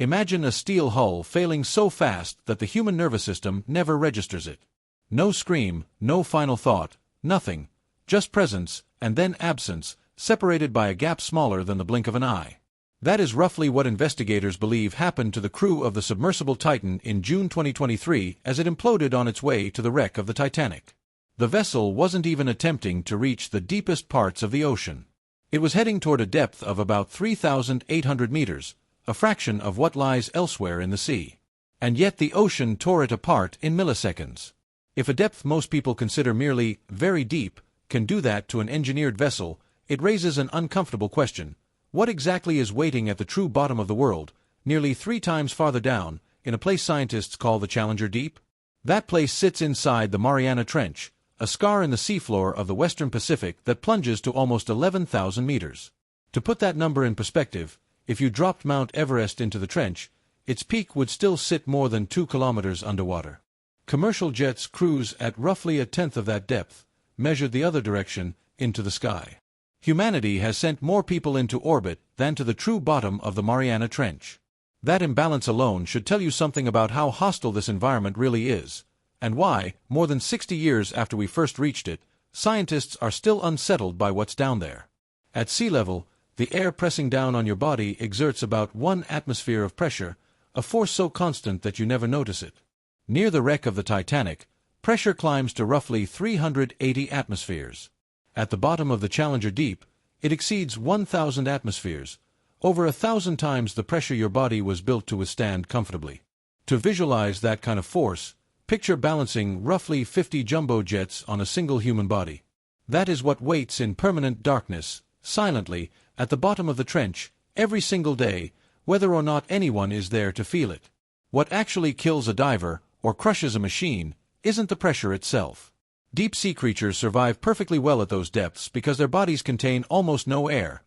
Imagine a steel hull failing so fast that the human nervous system never registers it. No scream, no final thought, nothing, just presence, and then absence, separated by a gap smaller than the blink of an eye. That is roughly what investigators believe happened to the crew of the submersible Titan in June 2023 as it imploded on its way to the wreck of the Titanic. The vessel wasn't even attempting to reach the deepest parts of the ocean. It was heading toward a depth of about 3,800 meters, a fraction of what lies elsewhere in the sea. And yet the ocean tore it apart in milliseconds. If a depth most people consider merely very deep can do that to an engineered vessel, it raises an uncomfortable question. What exactly is waiting at the true bottom of the world, nearly 3 times farther down, in a place scientists call the Challenger Deep? That place sits inside the Mariana Trench, a scar in the seafloor of the western Pacific that plunges to almost 11,000 meters. To put that number in perspective, if you dropped Mount Everest into the trench, its peak would still sit more than 2 kilometers underwater. Commercial jets cruise at roughly a tenth of that depth, measured the other direction, into the sky. Humanity has sent more people into orbit than to the true bottom of the Mariana Trench. That imbalance alone should tell you something about how hostile this environment really is, and why, more than 60 years after we first reached it, scientists are still unsettled by what's down there. At sea level, the air pressing down on your body exerts about 1 atmosphere of pressure, a force so constant that you never notice it. Near the wreck of the Titanic, pressure climbs to roughly 380 atmospheres. At the bottom of the Challenger Deep, it exceeds 1,000 atmospheres, over 1,000 times the pressure your body was built to withstand comfortably. To visualize that kind of force, picture balancing roughly 50 jumbo jets on a single human body. That is what waits in permanent darkness, silently, at the bottom of the trench, every single day, whether or not anyone is there to feel it. What actually kills a diver, or crushes a machine, isn't the pressure itself. Deep-sea creatures survive perfectly well at those depths because their bodies contain almost no air.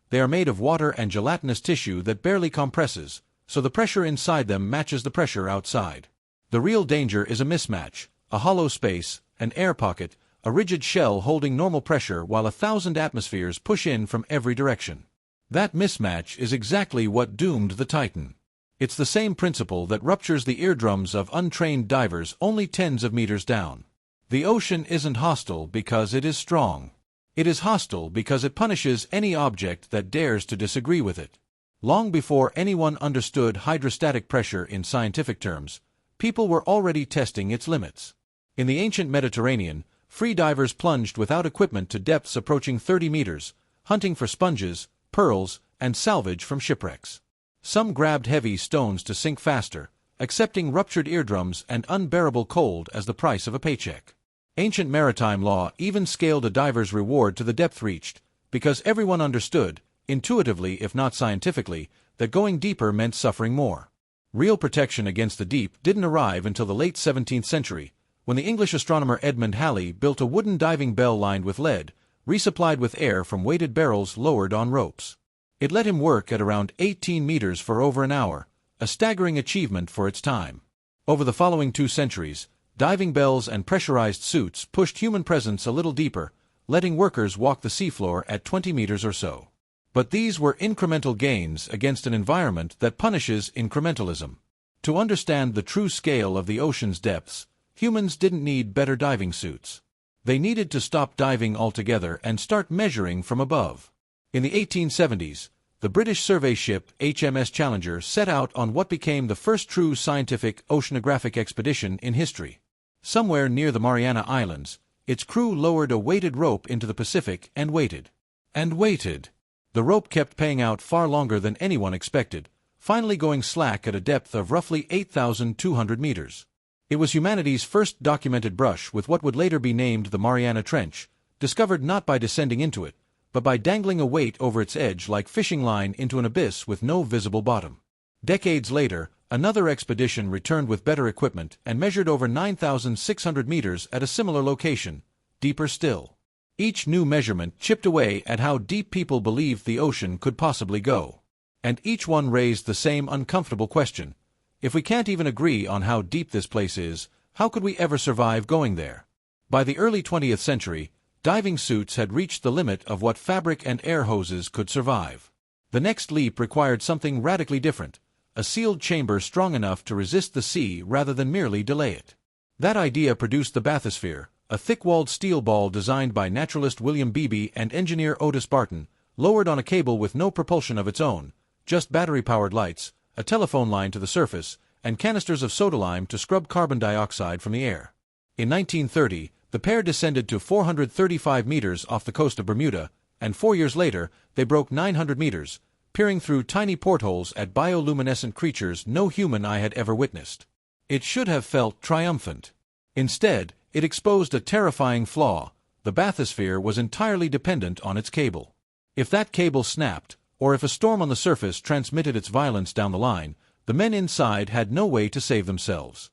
They are made of water and gelatinous tissue that barely compresses, so the pressure inside them matches the pressure outside. The real danger is a mismatch, a hollow space, an air pocket, a rigid shell holding normal pressure while 1,000 atmospheres push in from every direction. That mismatch is exactly what doomed the Titan. It's the same principle that ruptures the eardrums of untrained divers only tens of meters down. The ocean isn't hostile because it is strong. It is hostile because it punishes any object that dares to disagree with it. Long before anyone understood hydrostatic pressure in scientific terms, people were already testing its limits. In the ancient Mediterranean, free divers plunged without equipment to depths approaching 30 meters, hunting for sponges, pearls, and salvage from shipwrecks. Some grabbed heavy stones to sink faster, accepting ruptured eardrums and unbearable cold as the price of a paycheck. Ancient maritime law even scaled a diver's reward to the depth reached, because everyone understood, intuitively if not scientifically, that going deeper meant suffering more. Real protection against the deep didn't arrive until the late 17th century, when the English astronomer Edmund Halley built a wooden diving bell lined with lead, resupplied with air from weighted barrels lowered on ropes. It let him work at around 18 meters for over an hour, a staggering achievement for its time. Over the following 2 centuries, diving bells and pressurized suits pushed human presence a little deeper, letting workers walk the seafloor at 20 meters or so. But these were incremental gains against an environment that punishes incrementalism. To understand the true scale of the ocean's depths, humans didn't need better diving suits. They needed to stop diving altogether and start measuring from above. In the 1870s, the British survey ship HMS Challenger set out on what became the first true scientific oceanographic expedition in history. Somewhere near the Mariana Islands, its crew lowered a weighted rope into the Pacific and waited. And waited. The rope kept paying out far longer than anyone expected, finally going slack at a depth of roughly 8,200 meters. It was humanity's first documented brush with what would later be named the Mariana Trench, discovered not by descending into it, but by dangling a weight over its edge like fishing line into an abyss with no visible bottom. Decades later, another expedition returned with better equipment and measured over 9,600 meters at a similar location, deeper still. Each new measurement chipped away at how deep people believed the ocean could possibly go. And each one raised the same uncomfortable question. If we can't even agree on how deep this place is, how could we ever survive going there? By the early 20th century, diving suits had reached the limit of what fabric and air hoses could survive. The next leap required something radically different, a sealed chamber strong enough to resist the sea rather than merely delay it. That idea produced the bathysphere, a thick-walled steel ball designed by naturalist William Beebe and engineer Otis Barton, lowered on a cable with no propulsion of its own, just battery-powered lights, a telephone line to the surface, and canisters of soda lime to scrub carbon dioxide from the air. In 1930, the pair descended to 435 meters off the coast of Bermuda, and 4 years later, they broke 900 meters, peering through tiny portholes at bioluminescent creatures no human eye had ever witnessed. It should have felt triumphant. Instead, it exposed a terrifying flaw: the bathysphere was entirely dependent on its cable. If that cable snapped, or if a storm on the surface transmitted its violence down the line, the men inside had no way to save themselves.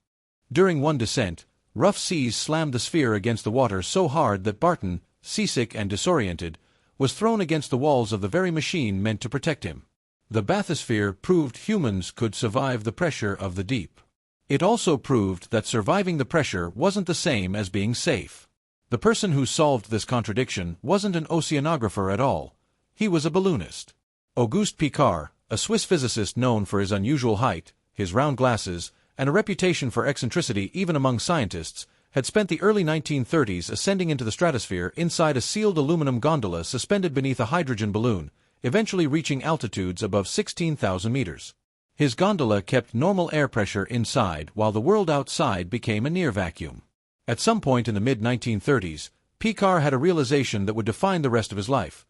During one descent, rough seas slammed the sphere against the water so hard that Barton, seasick and disoriented, was thrown against the walls of the very machine meant to protect him. The bathysphere proved humans could survive the pressure of the deep. It also proved that surviving the pressure wasn't the same as being safe. The person who solved this contradiction wasn't an oceanographer at all. He was a balloonist. Auguste Piccard, a Swiss physicist known for his unusual height, his round glasses, and a reputation for eccentricity even among scientists, had spent the early 1930s ascending into the stratosphere inside a sealed aluminum gondola suspended beneath a hydrogen balloon, eventually reaching altitudes above 16,000 meters. His gondola kept normal air pressure inside while the world outside became a near vacuum. At some point in the mid-1930s, Piccard had a realization that would define the rest of his life.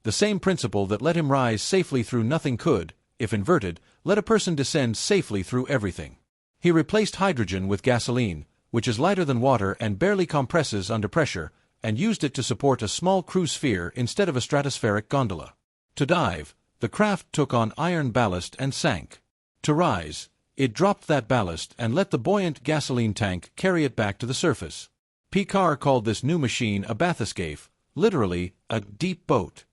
The same principle that let him rise safely through nothing could, if inverted, let a person descend safely through everything. He replaced hydrogen with gasoline, which is lighter than water and barely compresses under pressure, and used it to support a small cruise sphere instead of a stratospheric gondola. To dive, the craft took on iron ballast and sank. To rise, it dropped that ballast and let the buoyant gasoline tank carry it back to the surface. Piccard called this new machine a bathyscaphe, literally, a deep boat.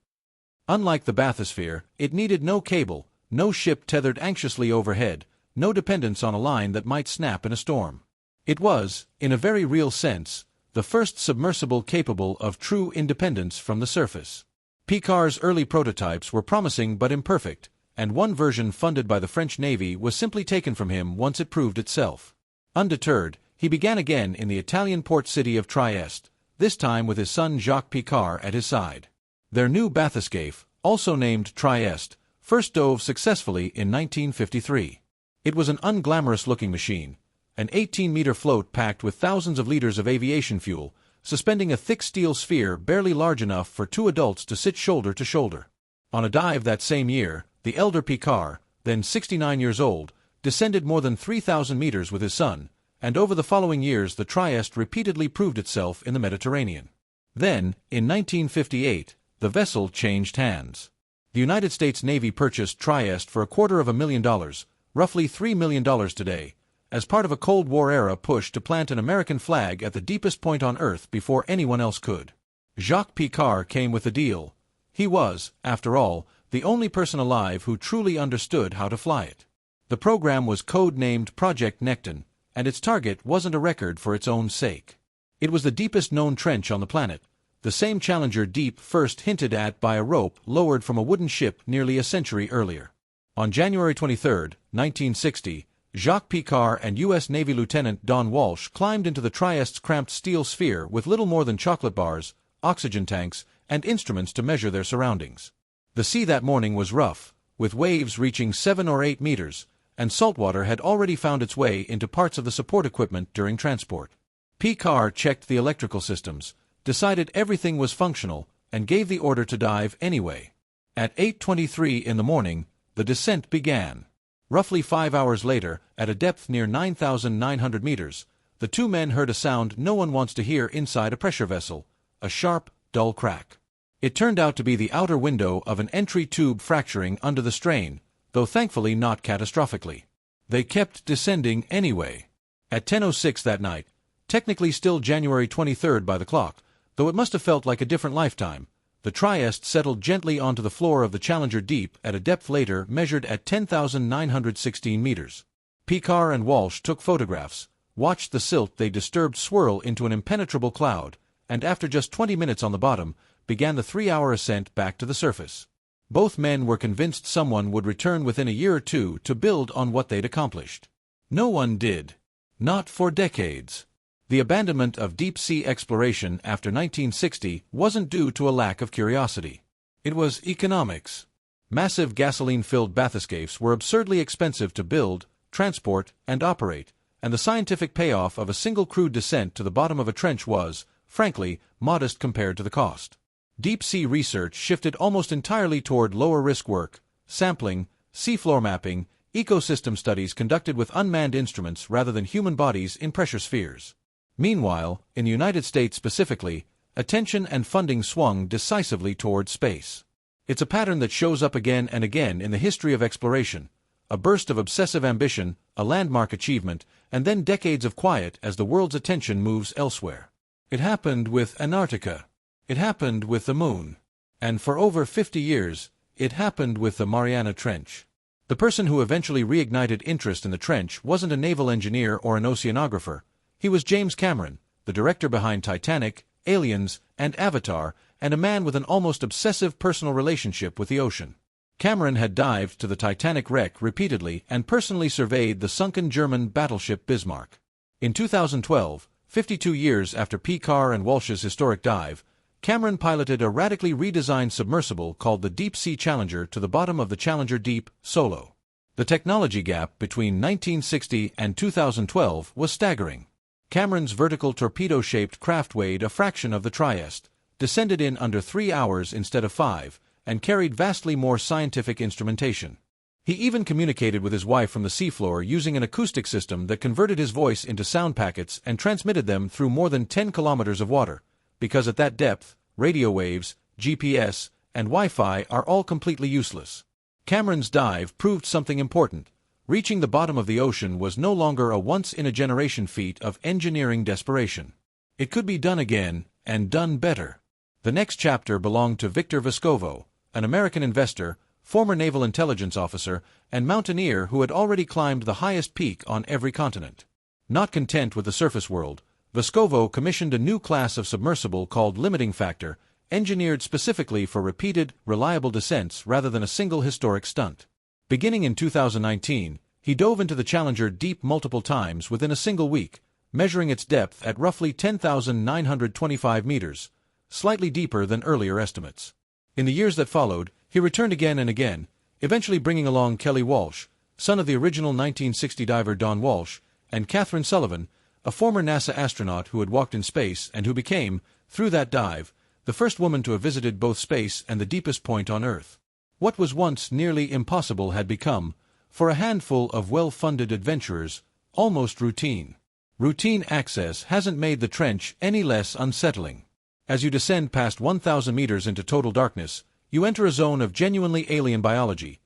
Unlike the bathysphere, it needed no cable, no ship tethered anxiously overhead, no dependence on a line that might snap in a storm. It was, in a very real sense, the first submersible capable of true independence from the surface. Piccard's early prototypes were promising but imperfect, and one version funded by the French Navy was simply taken from him once it proved itself. Undeterred, he began again in the Italian port city of Trieste, this time with his son Jacques Piccard at his side. Their new bathyscaphe, also named Trieste, first dove successfully in 1953. It was an unglamorous-looking machine, an 18-meter float packed with thousands of liters of aviation fuel, suspending a thick steel sphere barely large enough for two adults to sit shoulder to shoulder. On a dive that same year, the elder Piccard, then 69 years old, descended more than 3,000 meters with his son, and over the following years the Trieste repeatedly proved itself in the Mediterranean. Then, in 1958, the vessel changed hands. The United States Navy purchased Trieste for $250,000, roughly $3 million today, as part of a Cold War-era push to plant an American flag at the deepest point on Earth before anyone else could. Jacques Piccard came with the deal. He was, after all, the only person alive who truly understood how to fly it. The program was code-named Project Necton, and its target wasn't a record for its own sake. It was the deepest known trench on the planet, the same Challenger deep first hinted at by a rope lowered from a wooden ship nearly a century earlier. On January 23, 1960, Jacques Piccard and U.S. Navy Lieutenant Don Walsh climbed into the Trieste's cramped steel sphere with little more than chocolate bars, oxygen tanks, and instruments to measure their surroundings. The sea that morning was rough, with waves reaching 7 or 8 meters, and saltwater had already found its way into parts of the support equipment during transport. Piccard checked the electrical systems, decided everything was functional, and gave the order to dive anyway. At 8:23 in the morning, the descent began. Roughly 5 hours later, at a depth near 9,900 meters, the two men heard a sound no one wants to hear inside a pressure vessel: a sharp, dull crack. It turned out to be the outer window of an entry tube fracturing under the strain, though thankfully not catastrophically. They kept descending anyway. At 10:06 that night, technically still January 23rd by the clock, though it must have felt like a different lifetime, the Trieste settled gently onto the floor of the Challenger Deep at a depth later measured at 10,916 meters. Piccard and Walsh took photographs, watched the silt they disturbed swirl into an impenetrable cloud, and after just 20 minutes on the bottom, began the 3-hour ascent back to the surface. Both men were convinced someone would return within a year or two to build on what they'd accomplished. No one did. Not for decades. The abandonment of deep-sea exploration after 1960 wasn't due to a lack of curiosity. It was economics. Massive gasoline-filled bathyscapes were absurdly expensive to build, transport, and operate, and the scientific payoff of a single crude descent to the bottom of a trench was, frankly, modest compared to the cost. Deep-sea research shifted almost entirely toward lower-risk work, sampling, seafloor mapping, ecosystem studies conducted with unmanned instruments rather than human bodies in pressure spheres. Meanwhile, in the United States specifically, attention and funding swung decisively toward space. It's a pattern that shows up again and again in the history of exploration, a burst of obsessive ambition, a landmark achievement, and then decades of quiet as the world's attention moves elsewhere. It happened with Antarctica. It happened with the moon. And for over 50 years, it happened with the Mariana Trench. The person who eventually reignited interest in the trench wasn't a naval engineer or an oceanographer. He was James Cameron, the director behind Titanic, Aliens, and Avatar, and a man with an almost obsessive personal relationship with the ocean. Cameron had dived to the Titanic wreck repeatedly and personally surveyed the sunken German battleship Bismarck. In 2012, 52 years after P. Carr and Walsh's historic dive, Cameron piloted a radically redesigned submersible called the Deep Sea Challenger to the bottom of the Challenger Deep, solo. The technology gap between 1960 and 2012 was staggering. Cameron's vertical torpedo-shaped craft weighed a fraction of the Trieste, descended in under 3 hours instead of 5, and carried vastly more scientific instrumentation. He even communicated with his wife from the seafloor using an acoustic system that converted his voice into sound packets and transmitted them through more than 10 kilometers of water, because at that depth, radio waves, GPS, and Wi-Fi are all completely useless. Cameron's dive proved something important. Reaching the bottom of the ocean was no longer a once-in-a-generation feat of engineering desperation. It could be done again, and done better. The next chapter belonged to Victor Vescovo, an American investor, former naval intelligence officer, and mountaineer who had already climbed the highest peak on every continent. Not content with the surface world, Vescovo commissioned a new class of submersible called Limiting Factor, engineered specifically for repeated, reliable descents rather than a single historic stunt. Beginning in 2019, he dove into the Challenger Deep multiple times within a single week, measuring its depth at roughly 10,925 meters, slightly deeper than earlier estimates. In the years that followed, he returned again and again, eventually bringing along Kelly Walsh, son of the original 1960 diver Don Walsh, and Catherine Sullivan, a former NASA astronaut who had walked in space and who became, through that dive, the first woman to have visited both space and the deepest point on Earth. What was once nearly impossible had become, for a handful of well-funded adventurers, almost routine. Routine access hasn't made the trench any less unsettling. As you descend past 1,000 meters into total darkness, you enter a zone of genuinely alien biology.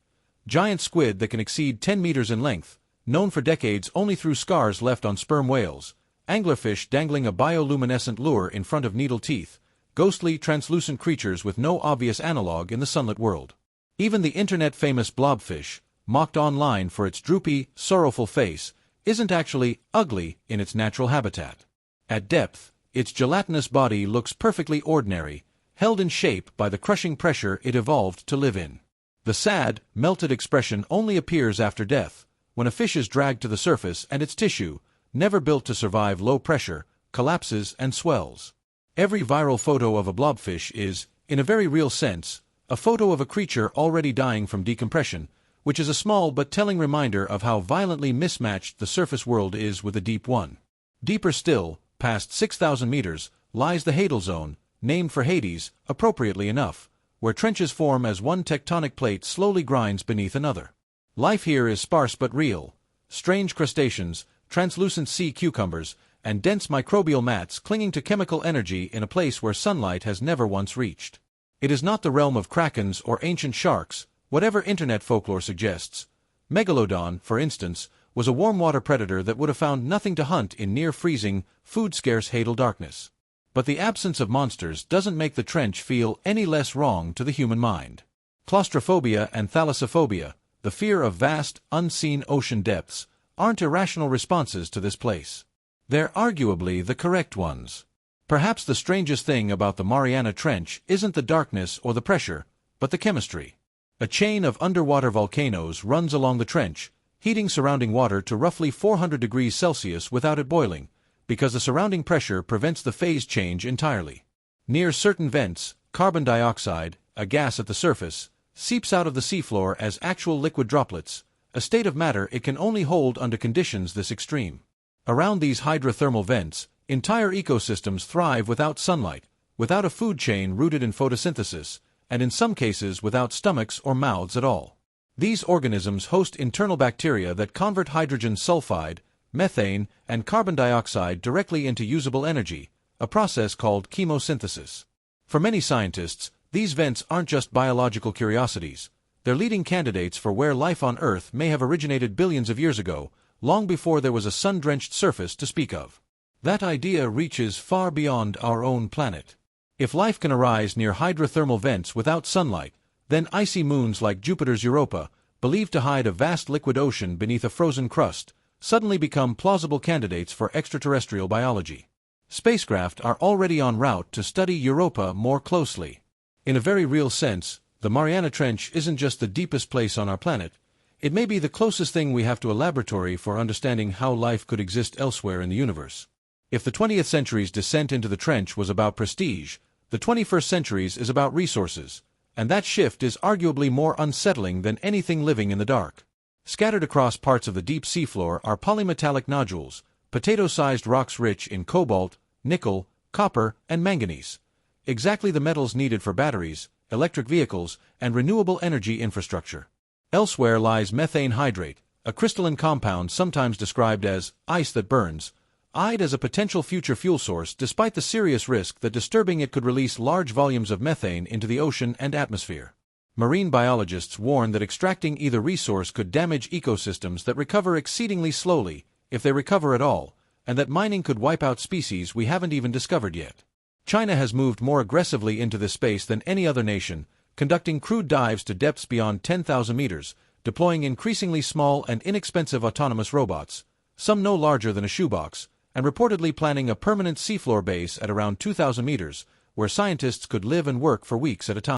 Giant squid that can exceed 10 meters in length, known for decades only through scars left on sperm whales, anglerfish dangling a bioluminescent lure in front of needle teeth, ghostly, translucent creatures with no obvious analog in the sunlit world. Even the internet-famous blobfish, mocked online for its droopy, sorrowful face, isn't actually ugly in its natural habitat. At depth, its gelatinous body looks perfectly ordinary, held in shape by the crushing pressure it evolved to live in. The sad, melted expression only appears after death, when a fish is dragged to the surface and its tissue, never built to survive low pressure, collapses and swells. Every viral photo of a blobfish is, in a very real sense, a photo of a creature already dying from decompression, which is a small but telling reminder of how violently mismatched the surface world is with the deep one. Deeper still, past 6,000 meters, lies the Hadal Zone, named for Hades, appropriately enough, where trenches form as one tectonic plate slowly grinds beneath another. Life here is sparse but real. Strange crustaceans, translucent sea cucumbers, and dense microbial mats clinging to chemical energy in a place where sunlight has never once reached. It is not the realm of krakens or ancient sharks, whatever internet folklore suggests. Megalodon, for instance, was a warm-water predator that would have found nothing to hunt in near-freezing, food-scarce Hadal darkness. But the absence of monsters doesn't make the trench feel any less wrong to the human mind. Claustrophobia and thalassophobia, the fear of vast, unseen ocean depths, aren't irrational responses to this place. They're arguably the correct ones. Perhaps the strangest thing about the Mariana Trench isn't the darkness or the pressure, but the chemistry. A chain of underwater volcanoes runs along the trench, heating surrounding water to roughly 400 degrees Celsius without it boiling, because the surrounding pressure prevents the phase change entirely. Near certain vents, carbon dioxide, a gas at the surface, seeps out of the seafloor as actual liquid droplets, a state of matter it can only hold under conditions this extreme. Around these hydrothermal vents, entire ecosystems thrive without sunlight, without a food chain rooted in photosynthesis, and in some cases without stomachs or mouths at all. These organisms host internal bacteria that convert hydrogen sulfide, methane, and carbon dioxide directly into usable energy, a process called chemosynthesis. For many scientists, these vents aren't just biological curiosities. They're leading candidates for where life on Earth may have originated billions of years ago, long before there was a sun-drenched surface to speak of. That idea reaches far beyond our own planet. If life can arise near hydrothermal vents without sunlight, then icy moons like Jupiter's Europa, believed to hide a vast liquid ocean beneath a frozen crust, suddenly become plausible candidates for extraterrestrial biology. Spacecraft are already en route to study Europa more closely. In a very real sense, the Mariana Trench isn't just the deepest place on our planet. It may be the closest thing we have to a laboratory for understanding how life could exist elsewhere in the universe. If the 20th century's descent into the trench was about prestige, the 21st century's is about resources, and that shift is arguably more unsettling than anything living in the dark. Scattered across parts of the deep seafloor are polymetallic nodules, potato-sized rocks rich in cobalt, nickel, copper, and manganese. Exactly the metals needed for batteries, electric vehicles, and renewable energy infrastructure. Elsewhere lies methane hydrate, a crystalline compound sometimes described as ice that burns, eyed as a potential future fuel source despite the serious risk that disturbing it could release large volumes of methane into the ocean and atmosphere. Marine biologists warn that extracting either resource could damage ecosystems that recover exceedingly slowly, if they recover at all, and that mining could wipe out species we haven't even discovered yet. China has moved more aggressively into this space than any other nation, conducting crewed dives to depths beyond 10,000 meters, deploying increasingly small and inexpensive autonomous robots, some no larger than a shoebox, and reportedly planning a permanent seafloor base at around 2,000 meters, where scientists could live and work for weeks at a time.